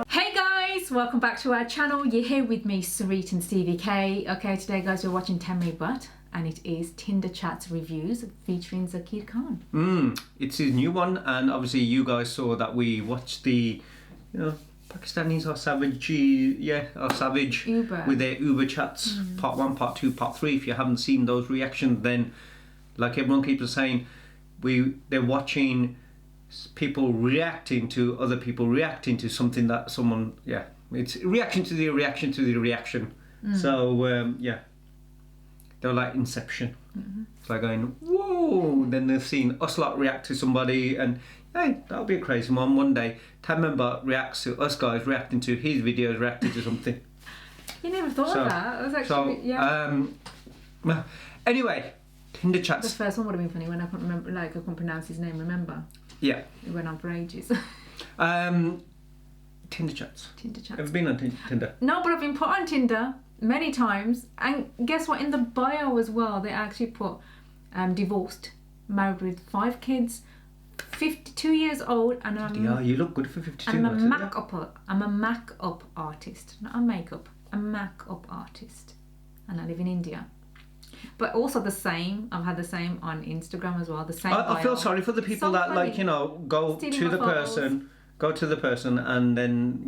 Hey guys, welcome back to our channel. You're here with me, Sarit and Stevie K. Okay, today guys, we're watching Tell Me But, and it is Tinder Chats Reviews featuring Zakir Khan. It's his new one, and obviously you guys saw that we watched the, Pakistanis are savage, Uber. with their Uber chats, part 1, part 2, part 3. If you haven't seen those reactions, then like everyone keeps saying, they're watching people reacting to other people reacting to something that someone, it's reaction to the reaction to the reaction. So they're like Inception. It's like going, whoa, then they've seen us lot react to somebody, and hey, that'll be a crazy one. One day Tell Me But reacts to us guys reacting to his videos reacting to something. You never thought of that. It was actually, anyway, Tinder chats. The first one would have been funny when I couldn't remember, like I couldn't pronounce his name, remember? Yeah. It went on for ages. Tinder chats. Tinder chats. Have you been on Tinder? No, but I've been put on Tinder many times, and guess what? In the bio as well, they actually put divorced, married with 5 kids, 52 years old, and You look good for 52. I'm a make-up artist, not a makeup, a make-up artist, and I live in India. But also the same, I've had the same on Instagram as well. The same. I feel sorry for the people So that funny. go Stealing to my the photos. person, and then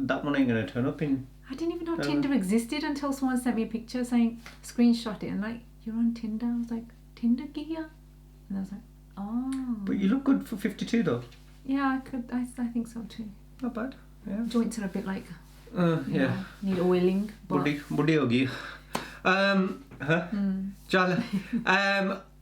that one ain't gonna turn up in. I didn't even know Tinder existed until someone sent me a picture saying, screenshot it, and like, you're on Tinder. I was like, Tinder gear? And I was like, oh. But you look good for 52 though. Yeah, I think so too. Not bad. Yeah. Joints are a bit like, Yeah. need oiling. But Buddy hogi. Jala.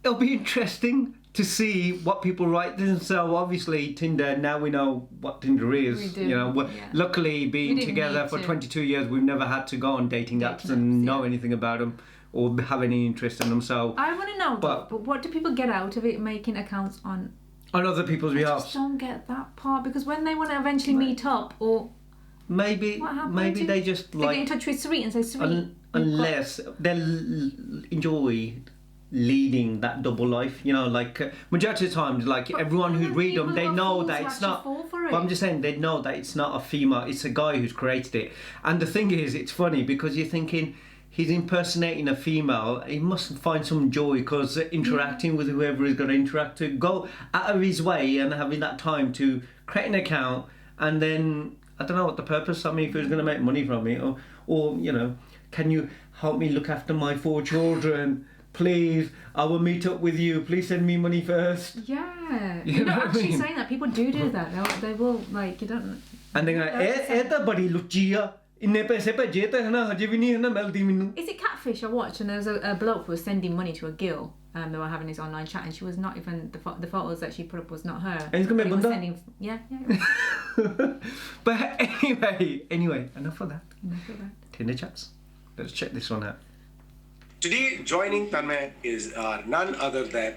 It'll be interesting to see what people write. So obviously Tinder, now we know what Tinder is. We do, Luckily We being didn't together need for to. 22 years, we've never had to go on dating apps and know anything about them or have any interest in them. So I want to know, but what do people get out of it making accounts on other people's I behalf. just don't get that part, because when they want to eventually meet up, or Maybe what happens? maybe they just they get in like touch with Sarit and say, Sarit, unless they'll enjoy leading that double life, majority of the times, like everyone who's read them, they know that it's not. But I'm just saying, they know that it's not a female, it's a guy who's created it. And the thing is, it's funny because you're thinking he's impersonating a female. He must find some joy because interacting with whoever he's going to interact to, go out of his way and having that time to create an account, and then I don't know what the purpose. I mean, if he was going to make money from it, or can you help me look after my 4 children? Please, I will meet up with you. Please send me money first. Yeah, You you're know not what I actually mean? saying that. People do that. They will, like, you don't. And they're like, "Eh, ਤਾਂ ਬੜੀ ਲੁੱਚੀ ਆ ਇੰਨੇ ਪੈਸੇ ਭੇਜੇ ਤਾਂ ਹੈ ਨਾ ਹਜੇ ਵੀ ਨਹੀਂ ਹੈ ਨਾ ਮਿਲਦੀ ਮੈਨੂੰ." Is it Catfish I watched, and there was a bloke who was sending money to a girl. They were having this online chat, and she was not even the photos that she put up was not her. And he's gonna be He was bunda? sending, yeah. But anyway, enough of that. Enough of that. Tinder chats. Let's check this one out. Today, joining Tanmay is none other than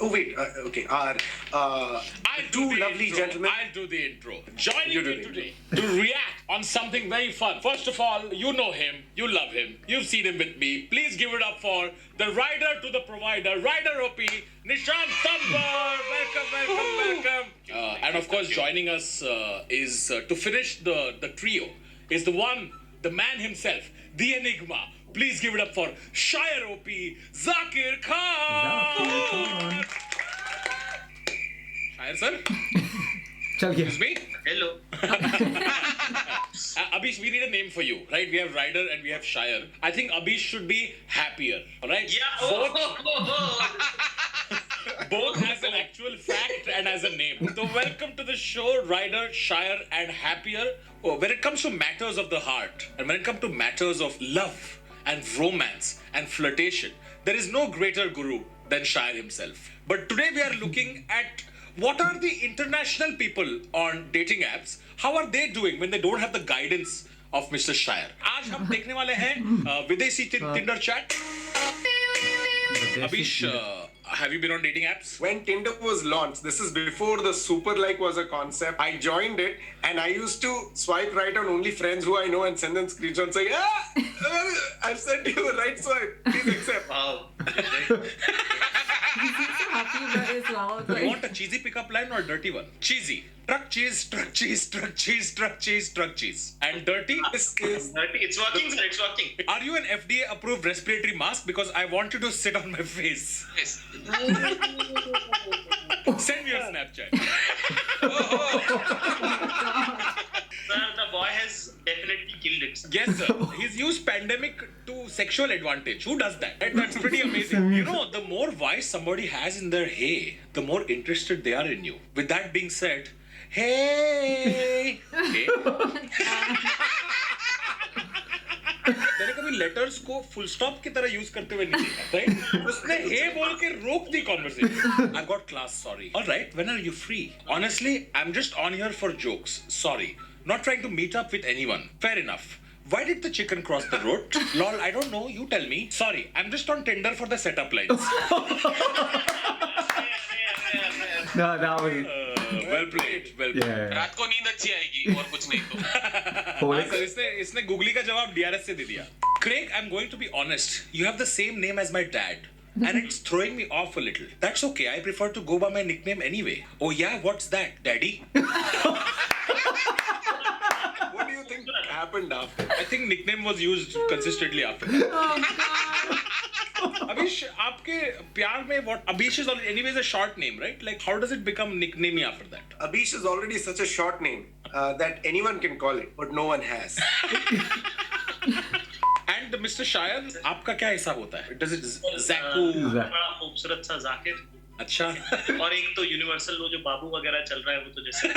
two lovely gentlemen. I'll do the intro. Joining You do me the today to react on something very fun. First of all, you know him, you love him, you've seen him with me. Please give it up for the rider to the provider, Rider OP, Nishant Tambar. Welcome. And of course, joining us is to finish the trio is the one, the man himself, the enigma. Please give it up for Shire OP, Zakir Khan. Shire sir. Chal gaya. Excuse me. Hello. Abish, we need a name for you, right? We have Ryder and we have Shire. I think Abish should be Happier, all right? Yeah. Both as an actual fact and as a name. So welcome to the show, Ryder, Shire, and Happier. When it comes to matters of the heart, and when it comes to matters of love and romance and flirtation, there is no greater guru than Shire himself. But today we are looking at what are the international people on dating apps, how are they doing when they don't have the guidance of Mr. Shire. आज हम देखने वाले हैं विदेशी Tinder chat. Abish, have you been on dating apps? When Tinder was launched, this is before the super like was a concept. I joined it and I used to swipe right on only friends who I know and send them screenshots saying, I've sent you a right swipe. Please accept. Wow. He's so happy about as well. You Okay. want a cheesy pickup line or a dirty one? Cheesy. Truck cheese, truck cheese, truck cheese, truck cheese, truck cheese. And dirty? This is It's working, sir. It's working. Are you an FDA approved respiratory mask? Because I want you to sit on my face. Yes. Send me your Snapchat. Sir, the boy has definitely killed it. Sir. Yes, sir. He's used pandemic to sexual advantage. Who does that? Right? That's pretty amazing. You know, the more vice somebody has in their hey, the more interested they are in you. With that being said, hey. Hey. मैंने कभी letters को full stop की तरह use करते हुए नहीं देखा, right? उसने हे बोल के रोक दी conversation. I got class, sorry. Alright, when are you free? Honestly, I am just on here for jokes. Sorry. Not trying to meet up with anyone. Fair enough. Why did the chicken cross the road? Lol, I don't know. You tell me. Sorry, I'm just on Tinder for the setup lines. No, that was. Well played. Well played. Yeah. रात को नींद अच्छी आएगी और कुछ नहीं तो. हाँ, सर, इसने गूगली का जवाब DRS से दे दिया. Craig, I'm going to be honest. You have the same name as my dad. And it's throwing me off a little. That's okay. I prefer to go by my nickname anyway. Oh yeah, what's that, Daddy? what do you think happened after? I think nickname was used consistently after that. Abish, आपके प्यार में what? Abish is anyways a short name, right? Like, how does it become nickname after that? Abish is already such a short name that anyone can call it, but no one has. And Mr. Shayad, आपका क्या हिसाब होता है? Does it Zaku? बड़ा खूबसूरत सा जाकिर. अच्छा. और एक तो यूनिवर्सल वो जो बाबू वगैरह चल रहा है वो तो जैसे.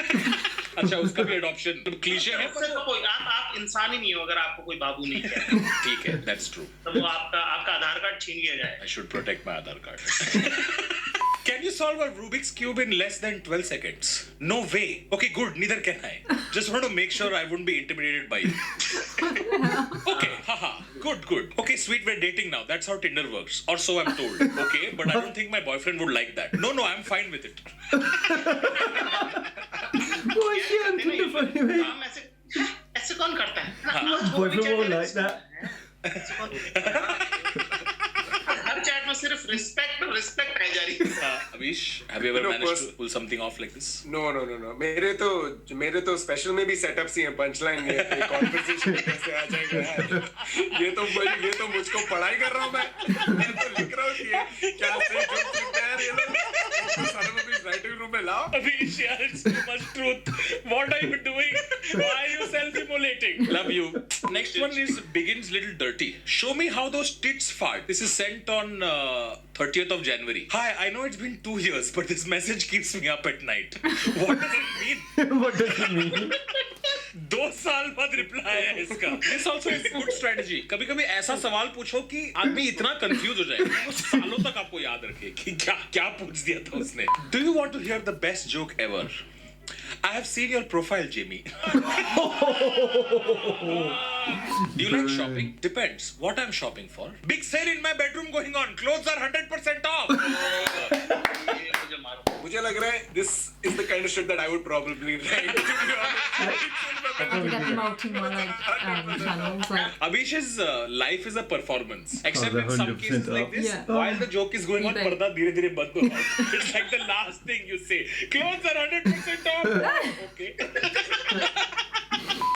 अच्छा, उसका भी adoption क्लीशे है. सर तो कोई आप इंसान ही नहीं हो अगर आपको कोई बाबू नहीं है. ठीक है, that's true. तो वो आपका आधार कार्ड छीन लिया जाए. I should protect my Aadhaar card. Can you solve a Rubik's Cube in less than 12 seconds? No way. Okay, good. Neither can I. Just want to make sure I wouldn't be intimidated by you. Okay, haha. Good, good. Okay, sweet, we're dating now. That's how Tinder works. Or so I'm told. Okay, but I don't think my boyfriend would like that. No, I'm fine with it. Why is she on Tinder funny, mate? काम ऐसे कौन करता है? Boyfriend won't like that. Her chat में सिर्फ respect है जारी. Abish, have you ever No, managed to first- pull something off like this? No. मेरे तो स्पेशल में भी सेटअप्स ही हैं, पंचलाइन नहीं है, कॉन्वर्सेशन कैसे आ जाएगा यार. ये तो मुझको पढ़ाई कर रहा हूँ मैं तो लिख रहा हूँ कि ये क्या सही जोक लिखते हैं यार ये लोग. सारे को भी राइटिंग रूम में लाओ. Abish, yeah, it's too much truth. What are you doing? Why are you self-immolating? Love you. Next one is begins little dirty. Show me how those tits fart. This is sent on 30th of January. Hi, I know it's been 2 years, but this message keeps me up at night. What does it mean? What does it mean? 2 साल बाद reply है इसका. This also is good strategy. कभी कभी ऐसा सवाल पूछो कि आदमी इतना कंफ्यूज हो जाए कि वो सालों तक आपको याद रखे कि क्या पूछ दिया था उसने. Do you want to hear the best joke ever? I have seen your profile, Jamie. Do you like shopping? Depends. What I'm shopping for? Big sale in my bedroom going on. Clothes are 100% off. मुझे लग रहा है this is the kind of shit that I would probably write. To be honest. I think I'm promoting more like channels like. Abhish's life is a performance. Except Oh, in some 100% cases like this, Yeah. while the joke is going on, Right. पर्दा धीरे-धीरे बंद हो रहा है. It's like the last thing you say. Clothes are 100% off. Okay.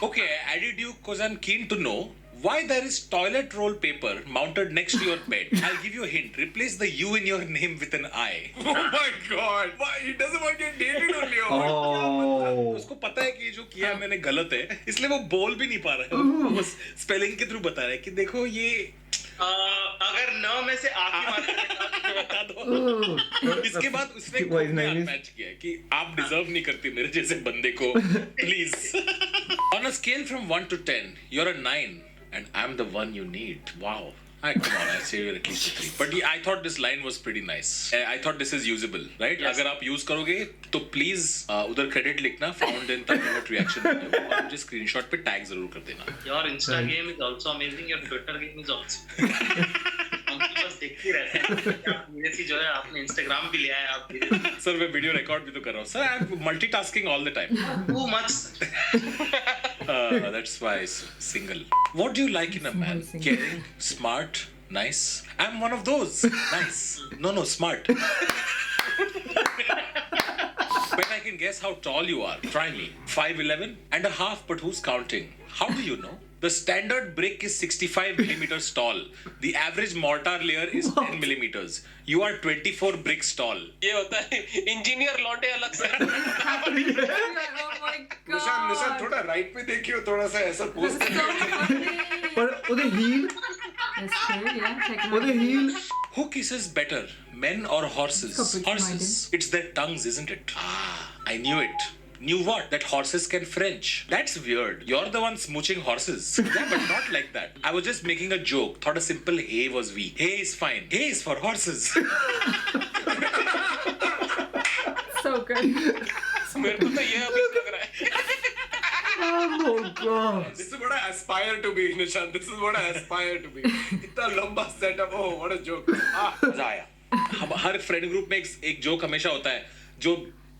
Okay, I added you because I'm keen to know why there is toilet roll paper mounted next to your bed. I'll give you a hint. Replace the U in your name with an I. Oh my god. Why he doesn't want to get dated only. Oh. उसको पता है कि ये जो किया है मैंने गलत है, इसलिए वो बोल भी नहीं पा रहा है. वो स्पेलिंग के थ्रू बता रहा है कि देखो ये अगर न में से आखिरी मार्क बता दो. इसके बाद उसने What his name is? Match किया है कि आप डिजर्व नहीं करती मेरे जैसे बंदे को. Please. On a scale from 1 to 10, you're a 9 and I'm the one you need. Wow. Come on, I say you're at least a 3. But yeah, I thought this line was pretty nice. I thought this is usable, right? Yes. अगर आप use करोगे तो please उधर credit लिखना found in तक reaction और मुझे screenshot पे टैग जरूर कर देना. Your Insta game is also amazing. Your Twitter game is also. हम बस देखते ही रहते हैं. मेरे से जो है आपने इंस्टाग्राम भी लिया है आप. सर मैं वीडियो रिकॉर्ड भी तो कर रहा हूँ. Sir I am multitasking all the time. Too much. That's why single. What do you like in a man? Amazing. Caring, smart, nice. I'm one of those. Nice. No, smart. can guess how tall you are. Try me. 5'11" and a half, but who's counting? How do you know? The standard brick is 65 millimeters tall. The average mortar layer is 10 millimeters. You are 24 bricks tall. ये होता है engineer लौटे अलग से. Oh my god. निशान थोड़ा right पे देखियो, थोड़ा सा ऐसा पोस्ट So funny. पर ਉਹਦੇ ਹੀਲ That's true, yeah. Check it ਉਹਦੇ out. ਹੀਲ Who kisses better, men or horses? It's got brick Horses. It's their tongues, isn't it? Ah, I knew it. Knew what? That horses can French. That's weird. You're the one smooching horses. Yeah, but not like that. I was just making a joke. Thought a simple hey was weak. Hey is fine. Hey is for horses. So good. मेरे को तो ये अभी लग रहा है. oh god This is what I aspire to be, Nishan. This is what I aspire to be. इतना लंबा setup. Oh, what a joke. मजा आया. हर फ्रेंड ग्रुप में एक जोक हमेशा होता है जो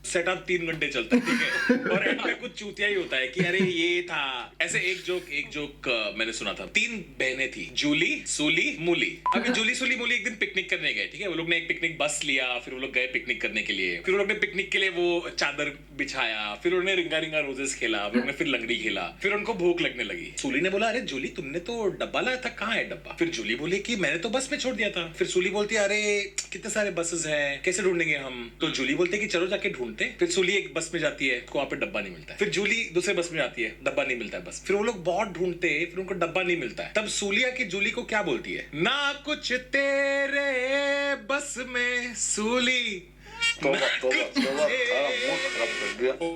सेटअप 3 घंटे चलता है, ठीक है, और एंड में कुछ चूतिया ही होता है कि अरे ये था. ऐसे एक जोक मैंने सुना था. 3 बहनें थी, जूली, सूली, मूली. अभी जूली, सूली, मूली एक दिन पिकनिक करने गए, ठीक है. वो लोग ने एक पिकनिक बस लिया, फिर वो लोग गए पिकनिक करने के लिए. फिर वो लोग ने पिकनिक के लिए वो चादर बिछाया, फिर उन्होंने रिंगा रिंगा रोजेस खेला, फिर उन्होंने फिर लंगड़ी खेला. फिर उनको भूख लगने लगी. सूली ने बोला, अरे जूली तुमने तो डब्बा लाया था, कहाँ है डब्बा? फिर जूली बोली कि मैंने तो बस में छोड़ दिया था. फिर सूली बोलती है, अरे कितने सारे बसेस हैं, कैसे ढूंढेंगे हम? तो जूली बोलते कि चलो जाके ढूंढते. फिर सूली एक बस में जाती है, उसको वहां पे डब्बा नहीं मिलता है. फिर जूली दूसरे बस में जाती है, डब्बा नहीं मिलता है बस. फिर वो लोग बहुत ढूंढते हैं, फिर उनको डब्बा नहीं मिलता है. तब सूलिया की जूली को क्या बोलती है? ना कुछ तेरे बस में सूली.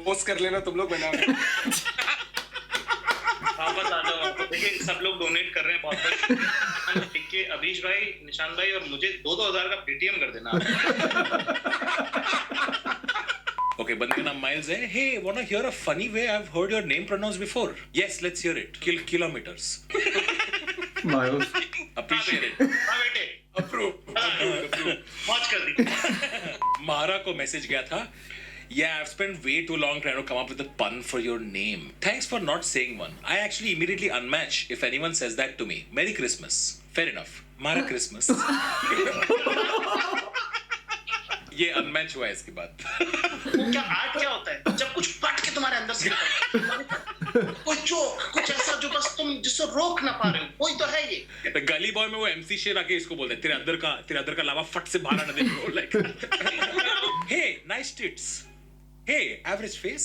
पोस्ट कर लेना तुम लोग बना. वापस आ जाओ. देखिए सब लोग डोनेट कर रहे हैं बहुत. देखिए अभीश भाई, निशान भाई और मुझे 2-2 हजार का पेटीएम कर देना. Okay, बंदे का नाम माइल्स है. Hey, wanna hear a funny way I've heard your name pronounced before? Yes, let's hear it. Kilometers. miles Appreciate it. हाँ बेटे, Approve. मौज कर दी. Mahara को मैसेज गया था. Yeah, I've spent way too long trying to come up with a pun for your name. Thanks for not saying one. I actually immediately unmatch if anyone says that to me. Merry Christmas. Fair enough. Mara Christmas. ये unmatch हुआ है इसके बाद. वो क्या art क्या होता है? जब कुछ फट के तुम्हारे अंदर से निकलता है. कोई जोक, कुछ ऐसा जो बस तुम जिसको रोक ना पा रहे हो. कोई तो है ये. गली बॉय में वो MC शेर आके इसको बोलते हैं, तेरे अंदर का लावा फट से बाहर आने दे bro. Like hey nice tits. Hey average face.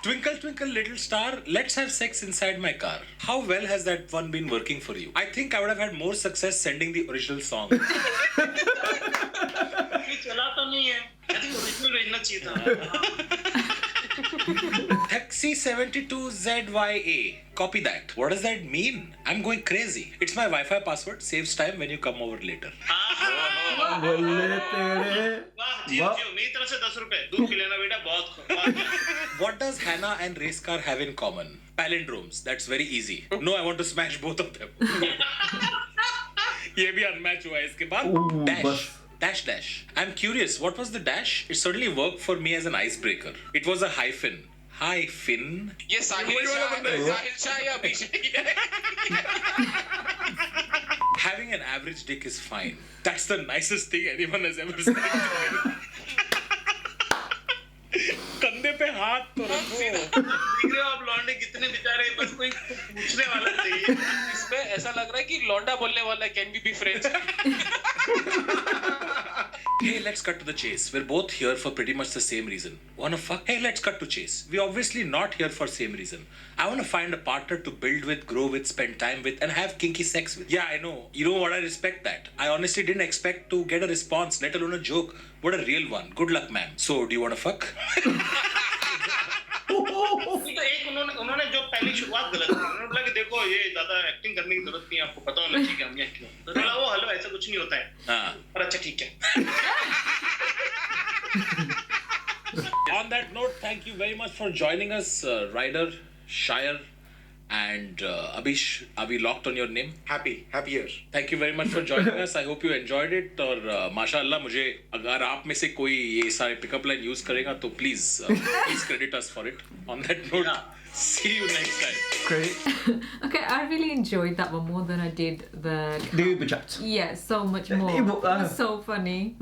Twinkle, twinkle, little star, let's have sex inside my car. How well has that one been working for you? I think I would have had more success sending the original song. ये चला तो नहीं है. I think original भेजना चाहिए था. Taxi72ZYA. Copy that. What does that mean? I'm going crazy. It's my Wi-Fi password. Saves time when you come over later. बोले तेरे वाह जियो जियो. मेरी तरफ से 10 रुपए. दूध पी लेना बेटा, बहुत. What does Hannah and race car have in common? Palindromes. That's very easy. No, I want to smash both of them. ये भी अनमैच हुआ है इसके बाद. बस. Dash. I'm curious. What was the dash? It certainly worked for me as an icebreaker. It was a hyphen. Hyphen. ये साहिल शाह या अभिषेक. Having an average dick is fine. That's the nicest thing anyone has ever said to me. कंधे पे हाथ तो रखो. देख रहे हो आप लौंडे कितने बेचारे, बस कोई पूछने वाला चाहिए. इसमें ऐसा लग रहा है कि लौंडा बोलने वाला can be friends. Hey, let's cut to the chase. We're both here for pretty much the same reason. Wanna fuck? Hey, let's cut to chase. We're obviously not here for same reason. I wanna find a partner to build with, grow with, spend time with, and have kinky sex with. Yeah, I know. You know what? I respect that. I honestly didn't expect to get a response, let alone a joke. What a real one. Good luck, man. So, do you wanna fuck? तो एक उन्होंने जो पहली शुरुआत गलत की. उन्होंने बोला कि देखो ये ज्यादा एक्टिंग करने की जरूरत नहीं है, आपको पता होना चाहिए कि हम ये क्यों. तो बोला वो हेलो ऐसा कुछ नहीं होता है. हाँ. पर अच्छा ठीक है. On that note, thank you very much for joining us, Ryder, Shire, And Abish, are we locked on your name? Happier. Thank you very much for joining us. I hope you enjoyed it. और माशाल्लाह मुझे अगर आप में से कोई ये सारे पिकअप लाइन यूज करेगा तो please credit us for it. On that note, see you next time. Great. Okay, I really enjoyed that one more than I did the Uber chats. Yeah, so much more. It It wa- was so funny.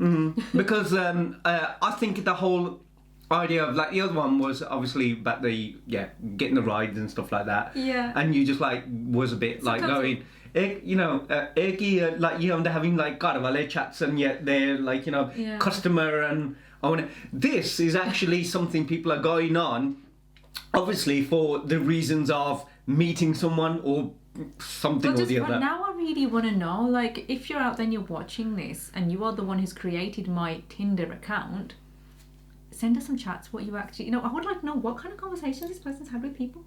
Because I think the whole idea of like the other one was obviously about the getting the rides and stuff like that. Yeah. And you just like was a bit like Sometimes going, like they're having like Caravale chats and yet they're like Yeah. customer and this is actually something people are going on, obviously for the reasons of meeting someone or something But or the other. now I really want to know, like, if you're out there and you're watching this and you are the one who's created my Tinder account, send us some chats. What you actually, I would like to know what kind of conversations this person's had with people.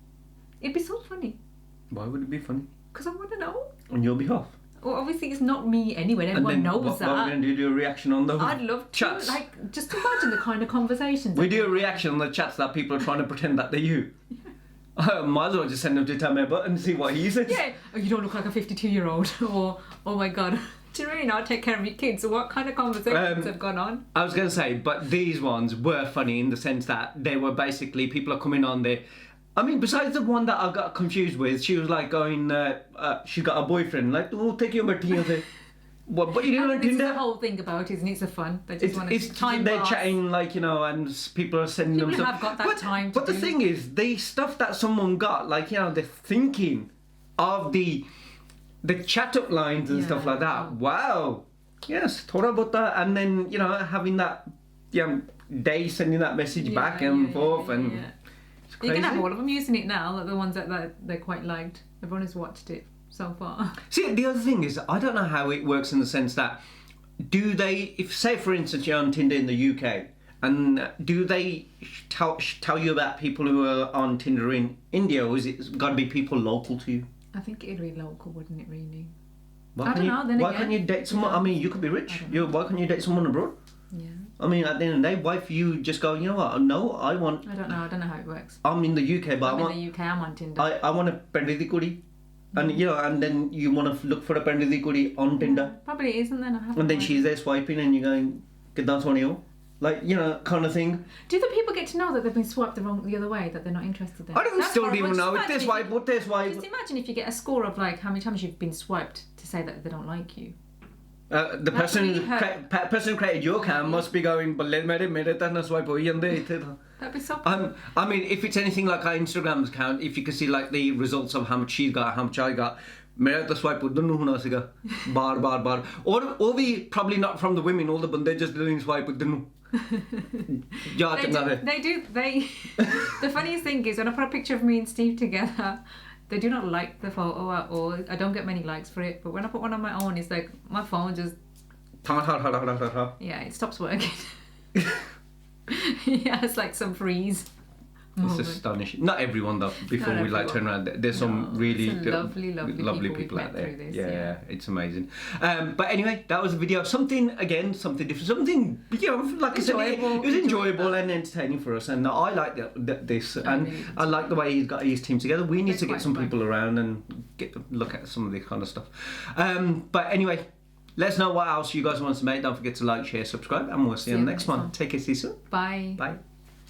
It'd be so funny Why would it be funny because I want to know. on your behalf? Well, obviously it's not me anyway. And Everyone then knows what that. we're going to do a reaction on those I'd love to. chats. Like, just imagine the kind of conversations. We do a reaction on the chats that people are trying to pretend that they're you. Might as well just send them to Tell Me About and see what he says. Yeah, oh, you don't look like a 52-year-old, or oh my god, do you really not take care of your kids? So what kind of conversations have gone on? I was going to say, but these ones were funny in the sense that they were basically people are coming on there. I mean, besides the one that I got confused with, she was like going, she got a boyfriend, like, oh, take your material. What? But you didn't on This is the Tinder? whole thing about it, isn't it? It's a fun. They just want It's to time they're pass. chatting like and people are sending them People stuff. have got that but, time to But the do- thing is, the stuff that someone got, like they're thinking of the chat up lines and stuff Yeah. like that. Wow. Yes, thought about that, and then having that day sending that message back and forth, and it's you crazy. can have all of them using it now. Like the ones that they're quite liked. Everyone has watched it so far. See, the other thing is, I don't know how it works in the sense that do they, if say for instance you're on Tinder in the UK, and do they tell you about people who are on Tinder in India, or is it got to be people local to you? I think it'd be local, wouldn't it? Really? Why I can't don't know, then Why again, can't you date someone? I mean, you could be rich. Why can't you date someone abroad? Yeah. I mean, at the end of the day, why if you just go, you know what? No, I want. I don't know. I don't know how it works. I'm in the UK, but I'm I want. in the UK. I'm on Tinder. I want a Pendidi Kudi, and and then you want to look for a Pendidi Kudi on Tinder, Probably isn't then. I have and then no she's there swiping, and you're going, get that one you, like kind of thing. Do the people get to know that they've been swiped the other way, that they're not interested in? I don't That's still horrible. even Just know if imagine this if swipe, you- what this swipe. Just imagine if you get a score of like how many times you've been swiped to say that they don't like you. The That's person really hurt. person who created your cam must be going, but let me swipe hoyi jande. That'd be so. I mean, if it's anything like our Instagram's account, if you can see like the results of how much she's got, how much I got, मेरा तो swipe उधर नहीं होना सीगा बार और भी probably not from the women, all the बंदे just doing swipe उधर नहीं जा चंगा है. They do. The funniest thing is when I put a picture of me and Steve together, they do not like the photo at all. I don't get many likes for it. But when I put one on my own, it's like my phone just it stops working. Yeah, it's like some freeze. It's moment. astonishing. Not everyone though. Before Not we like turn everyone. around, there's some No, really some lovely people we've out met there. through this, yeah, yeah. it's amazing. But anyway, that was a video. Something different. Something like I said, it Enjoyable. was enjoyable and entertaining for us. And I like this, and really did. I like the way he's got his team together. We need They're to get quite some fun. people around and look at some of this kind of stuff. But anyway. Let us know what else you guys want us to make. Don't forget to like, share, subscribe, and we'll see you on the next one. Take care, see you soon. Bye. Bye.